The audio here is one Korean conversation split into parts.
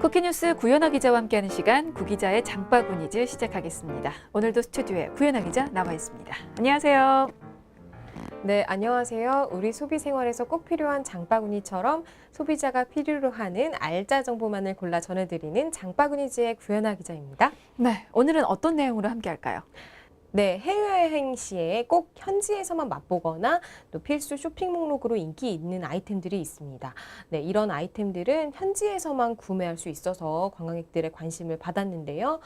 쿠키뉴스 구연아 기자와 함께하는 시간, 구기자의 장바구니즈 시작하겠습니다. 오늘도 스튜디오에 구연아 기자 나와 있습니다. 안녕하세요. 네, 안녕하세요. 우리 소비 생활에서 꼭 필요한 장바구니처럼 소비자가 필요로 하는 알짜 정보만을 골라 전해드리는 장바구니즈의 구연아 기자입니다. 네, 오늘은 어떤 내용으로 함께할까요? 네, 해외여행 시에 꼭 현지에서만 맛보거나 또 필수 쇼핑 목록으로 인기 있는 아이템들이 있습니다. 네, 이런 아이템들은 현지에서만 구매할 수 있어서 관광객들의 관심을 받았는데요.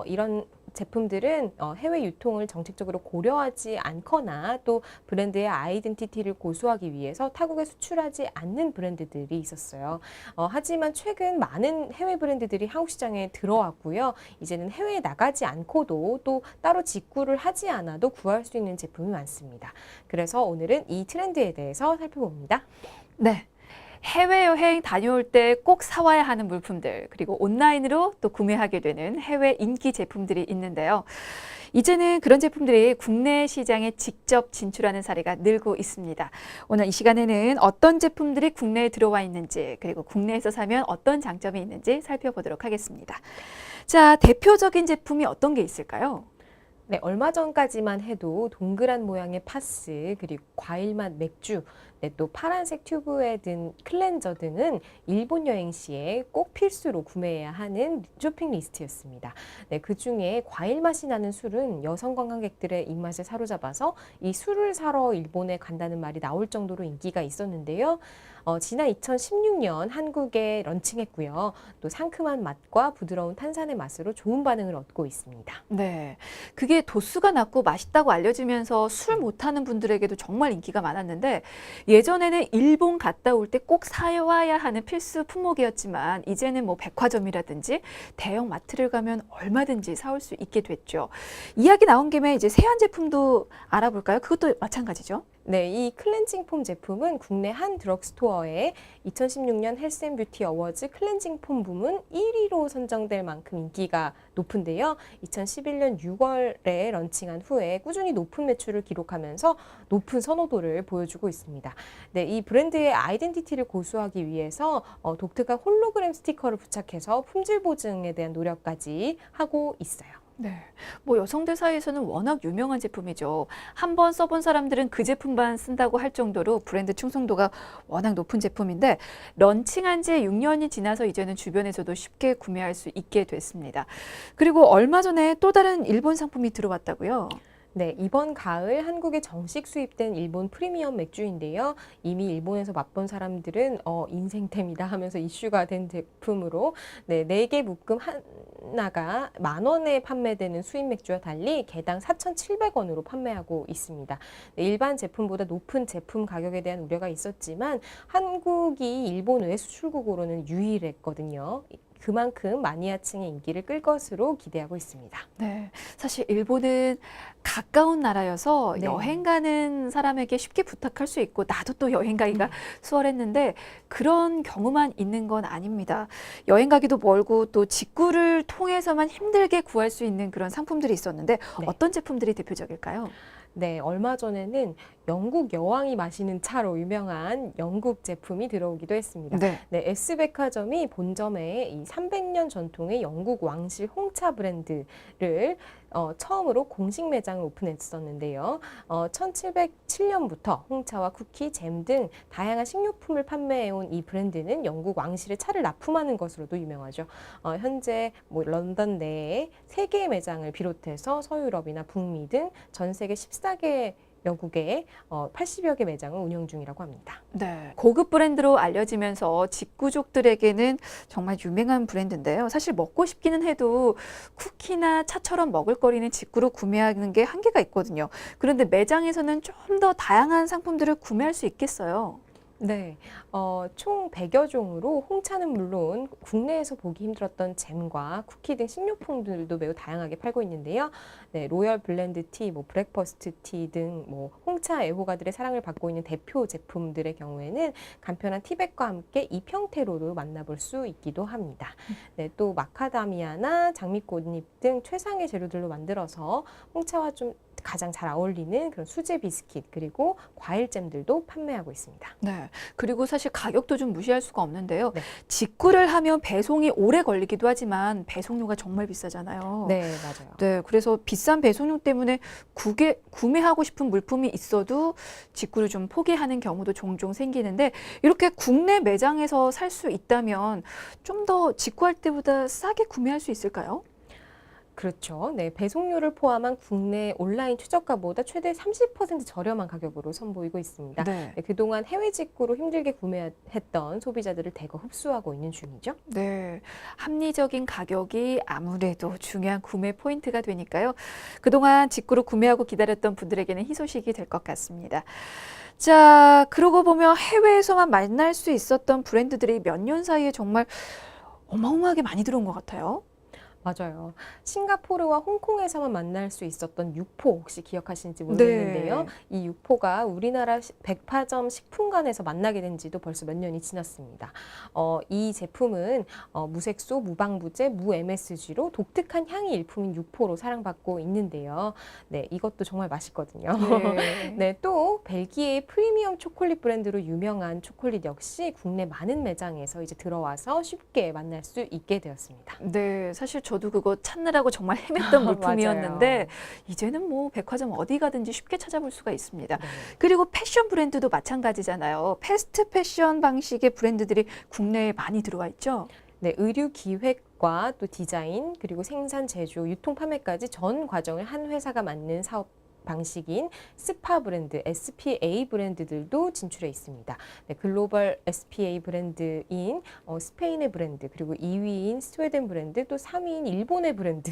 이런 제품들은 해외 유통을 정책적으로 고려하지 않거나 또 브랜드의 아이덴티티를 고수하기 위해서 타국에 수출하지 않는 브랜드들이 있었어요. 하지만 최근 많은 해외 브랜드들이 한국 시장에 들어왔고요. 이제는 해외에 나가지 않고도 또 따로 직구를 하지 않아도 구할 수 있는 제품이 많습니다. 그래서 오늘은 이 트렌드에 대해서 살펴봅니다. 네. 해외여행 다녀올 때 꼭 사와야 하는 물품들, 그리고 온라인으로 또 구매하게 되는 해외 인기 제품들이 있는데요. 이제는 그런 제품들이 국내 시장에 직접 진출하는 사례가 늘고 있습니다. 오늘 이 시간에는 어떤 제품들이 국내에 들어와 있는지, 그리고 국내에서 사면 어떤 장점이 있는지 살펴보도록 하겠습니다. 자, 대표적인 제품이 어떤 게 있을까요? 네, 얼마 전까지만 해도 동그란 모양의 파스, 그리고 과일맛 맥주, 네, 또 파란색 튜브에 든 클렌저 등은 일본 여행 시에 꼭 필수로 구매해야 하는 쇼핑 리스트였습니다. 네, 그중에 과일 맛이 나는 술은 여성 관광객들의 입맛을 사로잡아서 이 술을 사러 일본에 간다는 말이 나올 정도로 인기가 있었는데요. 지난 2016년 한국에 런칭했고요. 또 상큼한 맛과 부드러운 탄산의 맛으로 좋은 반응을 얻고 있습니다. 네, 그게 도수가 낮고 맛있다고 알려지면서 술 못하는 분들에게도 정말 인기가 많았는데, 예전에는 일본 갔다 올 때 꼭 사와야 하는 필수 품목이었지만 이제는 뭐 백화점이라든지 대형 마트를 가면 얼마든지 사올 수 있게 됐죠. 이야기 나온 김에 이제 세안 제품도 알아볼까요? 그것도 마찬가지죠. 네, 이 클렌징 폼 제품은 국내 한 드럭스토어에 2016년 헬스앤뷰티 어워즈 클렌징 폼 부문 1위로 선정될 만큼 인기가 높은데요. 2011년 6월에 런칭한 후에 꾸준히 높은 매출을 기록하면서 높은 선호도를 보여주고 있습니다. 네, 이 브랜드의 아이덴티티를 고수하기 위해서 독특한 홀로그램 스티커를 부착해서 품질 보증에 대한 노력까지 하고 있어요. 네, 뭐 여성들 사이에서는 워낙 유명한 제품이죠. 한 번 써본 사람들은 그 제품만 쓴다고 할 정도로 브랜드 충성도가 워낙 높은 제품인데, 런칭한 지 6년이 지나서 이제는 주변에서도 쉽게 구매할 수 있게 됐습니다. 그리고 얼마 전에 또 다른 일본 상품이 들어왔다고요? 네, 이번 가을 한국에 정식 수입된 일본 프리미엄 맥주인데요. 이미 일본에서 맛본 사람들은 인생템이다 하면서 이슈가 된 제품으로, 네, 4개 묶음 하나가 10,000원에 판매되는 수입 맥주와 달리 개당 4,700원으로 판매하고 있습니다. 네, 일반 제품보다 높은 제품 가격에 대한 우려가 있었지만 한국이 일본 외 수출국으로는 유일했거든요. 그만큼 마니아층의 인기를 끌 것으로 기대하고 있습니다. 네, 사실 일본은 가까운 나라여서 네. 여행 가는 사람에게 쉽게 부탁할 수 있고, 나도 또 여행 가기가 수월했는데 그런 경우만 있는 건 아닙니다. 여행 가기도 멀고 또 직구를 통해서만 힘들게 구할 수 있는 그런 상품들이 있었는데, 네. 어떤 제품들이 대표적일까요? 네, 얼마 전에는 영국 여왕이 마시는 차로 유명한 영국 제품이 들어오기도 했습니다. 네. 네, S백화점이 본점에 이 300년 전통의 영국 왕실 홍차 브랜드를 처음으로 공식 매장을 오픈했었는데요. 1707년부터 홍차와 쿠키, 잼 등 다양한 식료품을 판매해온 이 브랜드는 영국 왕실의 차를 납품하는 것으로도 유명하죠. 현재 뭐 런던 내에 3개의 매장을 비롯해서 서유럽이나 북미 등 전 세계 14개 여국에 80여 개 매장을 운영 중이라고 합니다. 네, 고급 브랜드로 알려지면서 직구족들에게는 정말 유명한 브랜드인데요. 사실 먹고 싶기는 해도 쿠키나 차처럼 먹을거리는 직구로 구매하는 게 한계가 있거든요. 그런데 매장에서는 좀 더 다양한 상품들을 구매할 수 있겠어요. 네, 총 100여 종으로 홍차는 물론 국내에서 보기 힘들었던 잼과 쿠키 등 식료품들도 매우 다양하게 팔고 있는데요. 네, 로열 블렌드 티, 뭐 브렉퍼스트 티 등 뭐 홍차 애호가들의 사랑을 받고 있는 대표 제품들의 경우에는 간편한 티백과 함께 잎 형태로도 만나볼 수 있기도 합니다. 네, 또 마카다미아나 장미꽃잎 등 최상의 재료들로 만들어서 홍차와 좀 가장 잘 어울리는 그런 수제 비스킷 그리고 과일잼들도 판매하고 있습니다. 네. 그리고 사실 가격도 좀 무시할 수가 없는데요. 네. 직구를 하면 배송이 오래 걸리기도 하지만 배송료가 정말 비싸잖아요. 네, 맞아요. 네, 그래서 비싼 배송료 때문에 구매하고 싶은 물품이 있어도 직구를 좀 포기하는 경우도 종종 생기는데 이렇게 국내 매장에서 살 수 있다면 좀 더 직구할 때보다 싸게 구매할 수 있을까요? 그렇죠. 네, 배송료를 포함한 국내 온라인 최저가보다 최대 30% 저렴한 가격으로 선보이고 있습니다. 네. 네, 그동안 해외 직구로 힘들게 구매했던 소비자들을 대거 흡수하고 있는 중이죠. 네, 합리적인 가격이 아무래도 중요한 구매 포인트가 되니까요. 그동안 직구로 구매하고 기다렸던 분들에게는 희소식이 될 것 같습니다. 자, 그러고 보면 해외에서만 만날 수 있었던 브랜드들이 몇 년 사이에 정말 어마어마하게 많이 들어온 것 같아요. 맞아요. 싱가포르와 홍콩에서만 만날 수 있었던 육포 혹시 기억하시는지 모르겠는데요. 이 육포가 우리나라 백화점 식품관에서 만나게 된 지도 벌써 몇 년이 지났습니다. 이 제품은 무색소, 무방부제, 무 MSG로 독특한 향이 일품인 육포로 사랑받고 있는데요. 네, 이것도 정말 맛있거든요. 네. 네, 또 벨기에의 프리미엄 초콜릿 브랜드로 유명한 초콜릿 역시 국내 많은 매장에서 이제 들어와서 쉽게 만날 수 있게 되었습니다. 네, 사실 저도 그거 찾느라고 정말 헤맸던 물품이었는데 맞아요. 이제는 뭐 백화점 어디 가든지 쉽게 찾아볼 수가 있습니다. 네. 그리고 패션 브랜드도 마찬가지잖아요. 패스트 패션 방식의 브랜드들이 국내에 많이 들어와 있죠. 네, 의류 기획과 또 디자인, 그리고 생산, 제조, 유통, 판매까지 전 과정을 한 회사가 맡는 사업 방식인 스파 브랜드, SPA 브랜드들도 진출해 있습니다. 네, 글로벌 SPA 브랜드인 스페인의 브랜드, 그리고 2위인 스웨덴 브랜드, 또 3위인 일본의 브랜드,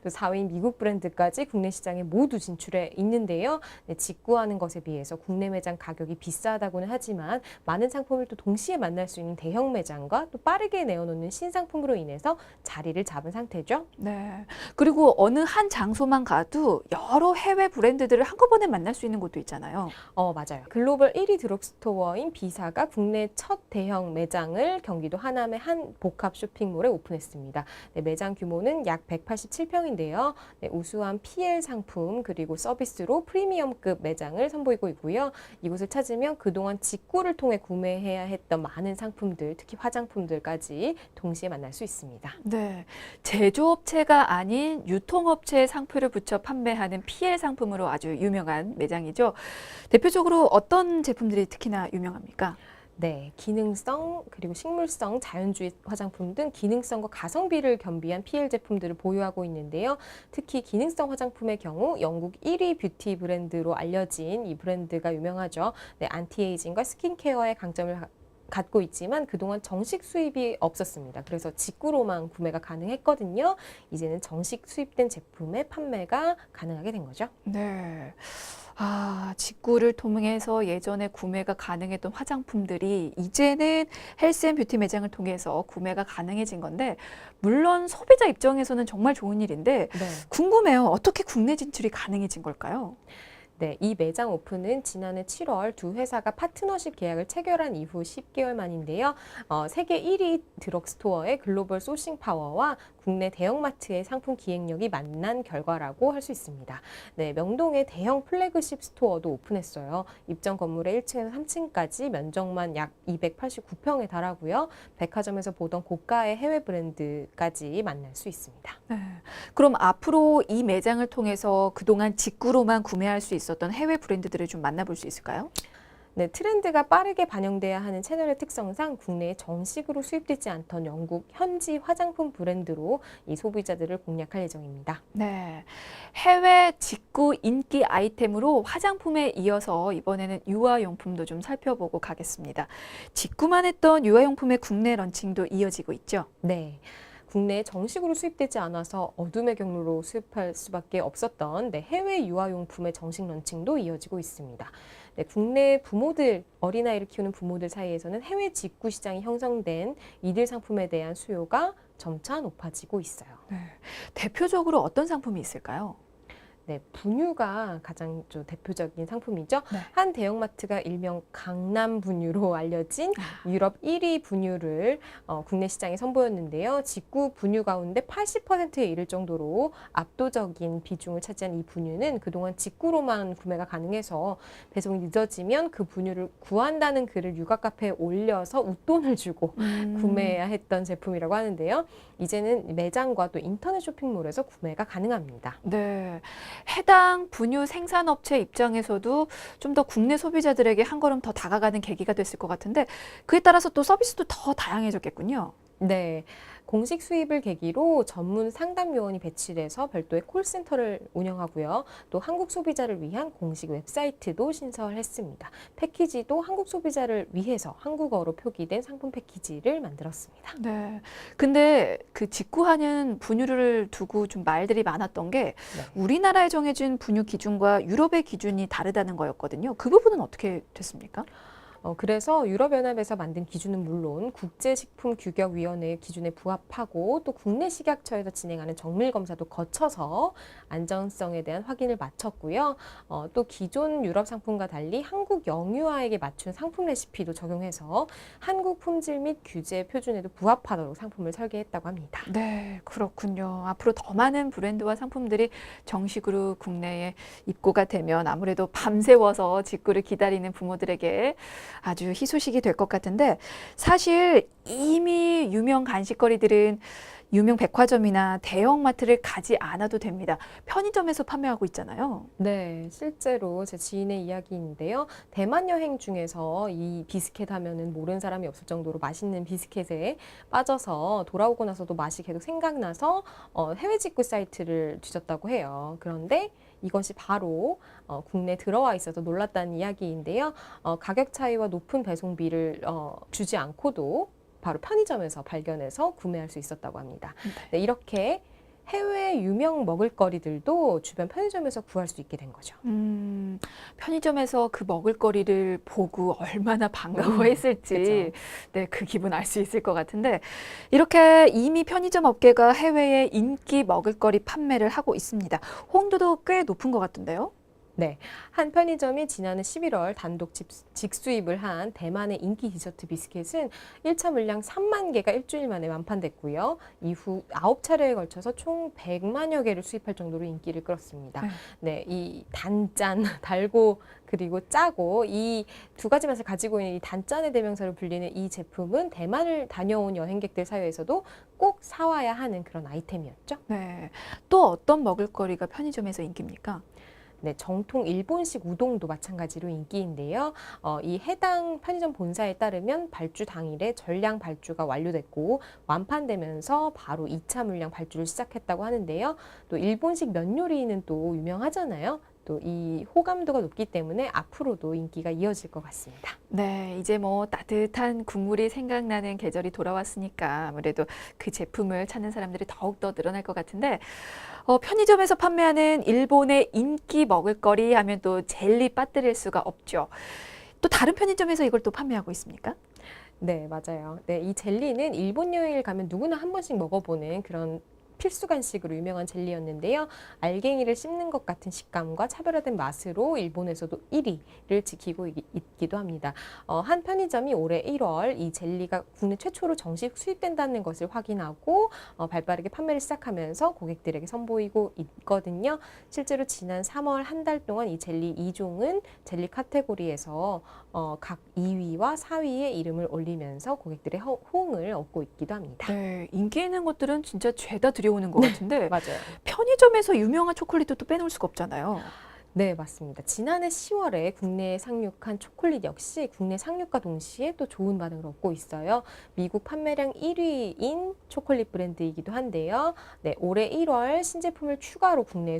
또 4위인 미국 브랜드까지 국내 시장에 모두 진출해 있는데요. 네, 직구하는 것에 비해서 국내 매장 가격이 비싸다고는 하지만 많은 상품을 또 동시에 만날 수 있는 대형 매장과 또 빠르게 내어놓는 신상품으로 인해서 자리를 잡은 상태죠. 네. 그리고 어느 한 장소만 가도 여러 해외 브랜드들을 한꺼번에 만날 수 있는 곳도 있잖아요. 맞아요. 글로벌 1위 드럭스토어인 비사가 국내 첫 대형 매장을 경기도 하남의 한 복합 쇼핑몰에 오픈했습니다. 네, 매장 규모는 약 187평인데요. 네, 우수한 PL 상품 그리고 서비스로 프리미엄급 매장을 선보이고 있고요. 이곳을 찾으면 그동안 직구를 통해 구매해야 했던 많은 상품들, 특히 화장품들까지 동시에 만날 수 있습니다. 네. 제조업체가 아닌 유통업체의 상표를 붙여 판매하는 PL 상품으로 아주 유명한 매장이죠. 대표적으로 어떤 제품들이 특히나 유명합니까? 네, 기능성 그리고 식물성 자연주의 화장품 등 기능성과 가성비를 겸비한 PL 제품들을 보유하고 있는데요. 특히 기능성 화장품의 경우 영국 1위 뷰티 브랜드로 알려진 이 브랜드가 유명하죠. 네, 안티에이징과 스킨케어의 강점을 갖고 있지만 그동안 정식 수입이 없었습니다. 그래서 직구로만 구매가 가능했거든요. 이제는 정식 수입된 제품의 판매가 가능하게 된 거죠. 네. 아, 직구를 통해서 예전에 구매가 가능했던 화장품들이 이제는 헬스앤뷰티 매장을 통해서 구매가 가능해진 건데, 물론 소비자 입장에서는 정말 좋은 일인데, 네. 궁금해요. 어떻게 국내 진출이 가능해진 걸까요? 네, 이 매장 오픈은 지난해 7월 두 회사가 파트너십 계약을 체결한 이후 10개월 만인데요. 세계 1위 드럭스토어의 글로벌 소싱 파워와 국내 대형마트의 상품 기획력이 만난 결과라고 할 수 있습니다. 네, 명동에 대형 플래그십 스토어도 오픈했어요. 입점 건물의 1층에서 3층까지 면적만 약 289평에 달하고요. 백화점에서 보던 고가의 해외 브랜드까지 만날 수 있습니다. 네. 그럼 앞으로 이 매장을 통해서 그동안 직구로만 구매할 수 있었던 해외 브랜드들을 좀 만나볼 수 있을까요? 네, 트렌드가 빠르게 반영돼야 하는 채널의 특성상 국내에 정식으로 수입되지 않던 영국 현지 화장품 브랜드로 이 소비자들을 공략할 예정입니다. 네. 해외 직구 인기 아이템으로 화장품에 이어서 이번에는 유아용품도 좀 살펴보고 가겠습니다. 직구만 했던 유아용품의 국내 런칭도 이어지고 있죠. 네. 국내에 정식으로 수입되지 않아서 어둠의 경로로 수입할 수밖에 없었던 해외 유아용품의 정식 런칭도 이어지고 있습니다. 네, 국내 부모들, 어린아이를 키우는 부모들 사이에서는 해외 직구 시장이 형성된 이들 상품에 대한 수요가 점차 높아지고 있어요. 네. 대표적으로 어떤 상품이 있을까요? 네, 분유가 가장 좀 대표적인 상품이죠. 네. 한 대형마트가 일명 강남 분유로 알려진 유럽 1위 분유를 국내 시장에 선보였는데요. 직구 분유 가운데 80%에 이를 정도로 압도적인 비중을 차지한 이 분유는 그동안 직구로만 구매가 가능해서 배송이 늦어지면 그 분유를 구한다는 글을 육아 카페에 올려서 웃돈을 주고 구매해야 했던 제품이라고 하는데요. 이제는 매장과 또 인터넷 쇼핑몰에서 구매가 가능합니다. 네. 해당 분유 생산업체 입장에서도 좀 더 국내 소비자들에게 한 걸음 더 다가가는 계기가 됐을 것 같은데 그에 따라서 또 서비스도 더 다양해졌겠군요. 네. 공식 수입을 계기로 전문 상담 요원이 배치돼서 별도의 콜센터를 운영하고요. 또 한국 소비자를 위한 공식 웹사이트도 신설했습니다. 패키지도 한국 소비자를 위해서 한국어로 표기된 상품 패키지를 만들었습니다. 네. 근데 그 직구하는 분유를 두고 좀 말들이 많았던 게 우리나라에 정해진 분유 기준과 유럽의 기준이 다르다는 거였거든요. 그 부분은 어떻게 됐습니까? 그래서 유럽연합에서 만든 기준은 물론 국제식품규격위원회의 기준에 부합하고 또 국내 식약처에서 진행하는 정밀 검사도 거쳐서 안전성에 대한 확인을 마쳤고요. 또 기존 유럽 상품과 달리 한국 영유아에게 맞춘 상품 레시피도 적용해서 한국 품질 및 규제 표준에도 부합하도록 상품을 설계했다고 합니다. 네, 그렇군요. 앞으로 더 많은 브랜드와 상품들이 정식으로 국내에 입고가 되면 아무래도 밤새워서 직구를 기다리는 부모들에게 아주 희소식이 될 것 같은데 사실 이미 유명 간식거리들은 유명 백화점이나 대형마트를 가지 않아도 됩니다. 편의점에서 판매하고 있잖아요. 네, 실제로 제 지인의 이야기인데요. 대만 여행 중에서 이 비스켓 하면은 모르는 사람이 없을 정도로 맛있는 비스켓에 빠져서 돌아오고 나서도 맛이 계속 생각나서 해외 직구 사이트를 뒤졌다고 해요. 그런데 이것이 바로 국내에 들어와 있어서 놀랐다는 이야기인데요. 가격 차이와 높은 배송비를 주지 않고도 바로 편의점에서 발견해서 구매할 수 있었다고 합니다. 네, 이렇게 해외 유명 먹을거리들도 주변 편의점에서 구할 수 있게 된 거죠. 편의점에서 그 먹을거리를 보고 얼마나 반가워했을지 네, 그 기분 알 수 있을 것 같은데 이렇게 이미 편의점 업계가 해외에 인기 먹을거리 판매를 하고 있습니다. 호응도도 꽤 높은 것 같던데요? 네, 한 편의점이 지난해 11월 단독 직수입을 한 대만의 인기 디저트 비스켓은 1차 물량 3만 개가 일주일 만에 완판됐고요. 이후 9차례에 걸쳐서 총 100만여 개를 수입할 정도로 인기를 끌었습니다. 네, 이 단짠, 달고 그리고 짜고 이 두 가지 맛을 가지고 있는 이 단짠의 대명사로 불리는 이 제품은 대만을 다녀온 여행객들 사이에서도 꼭 사와야 하는 그런 아이템이었죠. 네. 또 어떤 먹을거리가 편의점에서 인기입니까? 네, 정통 일본식 우동도 마찬가지로 인기인데요. 이 해당 편의점 본사에 따르면 발주 당일에 전량 발주가 완료됐고 완판되면서 바로 2차 물량 발주를 시작했다고 하는데요. 또 일본식 면 요리는 또 유명하잖아요. 또 이 호감도가 높기 때문에 앞으로도 인기가 이어질 것 같습니다. 네, 이제 뭐 따뜻한 국물이 생각나는 계절이 돌아왔으니까 아무래도 그 제품을 찾는 사람들이 더욱더 늘어날 것 같은데 편의점에서 판매하는 일본의 인기 먹을거리 하면 또 젤리 빠뜨릴 수가 없죠. 또 다른 편의점에서 이걸 또 판매하고 있습니까? 네, 맞아요. 네, 이 젤리는 일본 여행을 가면 누구나 한 번씩 먹어보는 그런 필수 간식으로 유명한 젤리였는데요. 알갱이를 씹는 것 같은 식감과 차별화된 맛으로 일본에서도 1위를 지키고 있기도 합니다. 한 편의점이 올해 1월 이 젤리가 국내 최초로 정식 수입된다는 것을 확인하고 발빠르게 판매를 시작하면서 고객들에게 선보이고 있거든요. 실제로 지난 3월 한 달 동안 이 젤리 2종은 젤리 카테고리에서 각 2위와 4위의 이름을 올리면서 고객들의 호응을 얻고 있기도 합니다. 네, 인기 있는 것들은 진짜 죄다 들여오는 것 같은데 맞아요. 편의점에서 유명한 초콜릿도 또 빼놓을 수가 없잖아요. 네, 맞습니다. 지난해 10월에 국내에 상륙한 초콜릿 역시 국내 상륙과 동시에 또 좋은 반응을 얻고 있어요. 미국 판매량 1위인 초콜릿 브랜드이기도 한데요. 네, 올해 1월 신제품을 추가로 국내에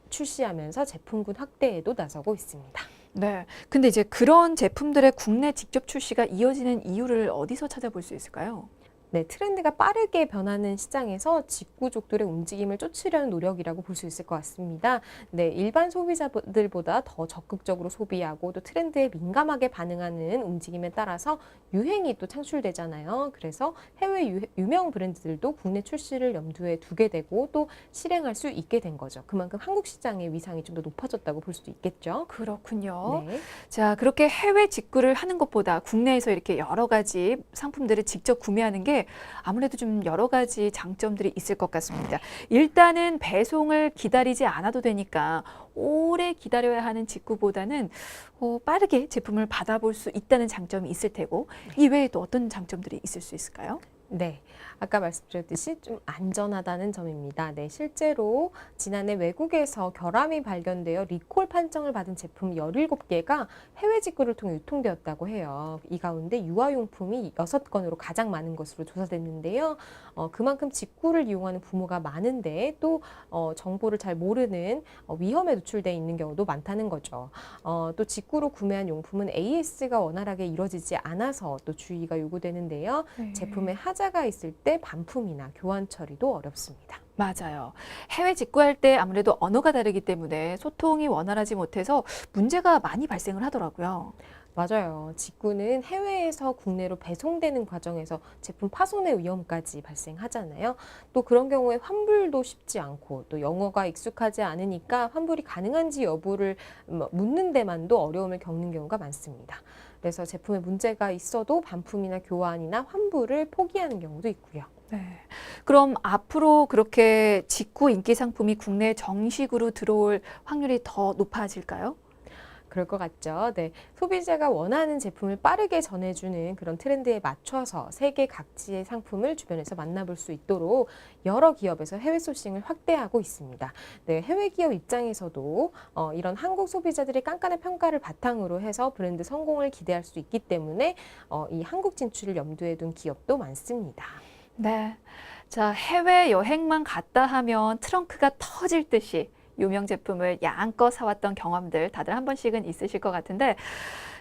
출시하면서 제품군 확대에도 나서고 있습니다. 네, 근데 이제 그런 제품들의 국내 직접 출시가 이어지는 이유를 어디서 찾아볼 수 있을까요? 네, 트렌드가 빠르게 변하는 시장에서 직구족들의 움직임을 쫓으려는 노력이라고 볼 수 있을 것 같습니다. 네, 일반 소비자들보다 더 적극적으로 소비하고 또 트렌드에 민감하게 반응하는 움직임에 따라서 유행이 또 창출되잖아요. 그래서 해외 유명 브랜드들도 국내 출시를 염두에 두게 되고 또 실행할 수 있게 된 거죠. 그만큼 한국 시장의 위상이 좀 더 높아졌다고 볼 수도 있겠죠. 그렇군요. 네. 자, 그렇게 해외 직구를 하는 것보다 국내에서 이렇게 여러 가지 상품들을 직접 구매하는 게 아무래도 좀 여러 가지 장점들이 있을 것 같습니다. 일단은 배송을 기다리지 않아도 되니까 오래 기다려야 하는 직구보다는 빠르게 제품을 받아볼 수 있다는 장점이 있을 테고, 이 외에 또 어떤 장점들이 있을 수 있을까요? 네, 아까 말씀드렸듯이 좀 안전하다는 점입니다. 네, 실제로 지난해 외국에서 결함이 발견되어 리콜 판정을 받은 제품 17개가 해외 직구를 통해 유통되었다고 해요. 이 가운데 유아용품이 6건으로 가장 많은 것으로 조사됐는데요. 그만큼 직구를 이용하는 부모가 많은데 또 정보를 잘 모르는 위험에 노출되어 있는 경우도 많다는 거죠. 또 직구로 구매한 용품은 AS가 원활하게 이루어지지 않아서 또 주의가 요구되는데요. 제품에 하자가 있을 때 반품이나 교환 처리도 어렵습니다. 맞아요. 해외 직구할 때 아무래도 언어가 다르기 때문에 소통이 원활하지 못해서 문제가 많이 발생을 하더라고요. 맞아요. 직구는 해외에서 국내로 배송되는 과정에서 제품 파손의 위험까지 발생하잖아요. 또 그런 경우에 환불도 쉽지 않고 또 영어가 익숙하지 않으니까 환불이 가능한지 여부를 묻는 데만도 어려움을 겪는 경우가 많습니다. 그래서 제품에 문제가 있어도 반품이나 교환이나 환불을 포기하는 경우도 있고요. 네. 그럼 앞으로 그렇게 직구 인기 상품이 국내에 정식으로 들어올 확률이 더 높아질까요? 그럴 것 같죠. 네. 소비자가 원하는 제품을 빠르게 전해주는 그런 트렌드에 맞춰서 세계 각지의 상품을 주변에서 만나볼 수 있도록 여러 기업에서 해외 소싱을 확대하고 있습니다. 네. 해외 기업 입장에서도 이런 한국 소비자들의 깐깐한 평가를 바탕으로 해서 브랜드 성공을 기대할 수 있기 때문에 이 한국 진출을 염두에 둔 기업도 많습니다. 네. 자, 해외 여행만 갔다 하면 트렁크가 터질 듯이 유명 제품을 양껏 사왔던 경험들 다들 한 번씩은 있으실 것 같은데,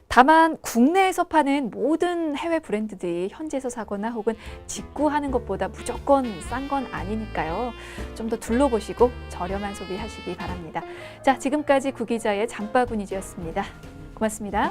다만 국내에서 파는 모든 해외 브랜드들이 현지에서 사거나 혹은 직구하는 것보다 무조건 싼 건 아니니까요. 좀 더 둘러보시고 저렴한 소비하시기 바랍니다. 자, 지금까지 구기자의 장바구니즈였습니다. 고맙습니다.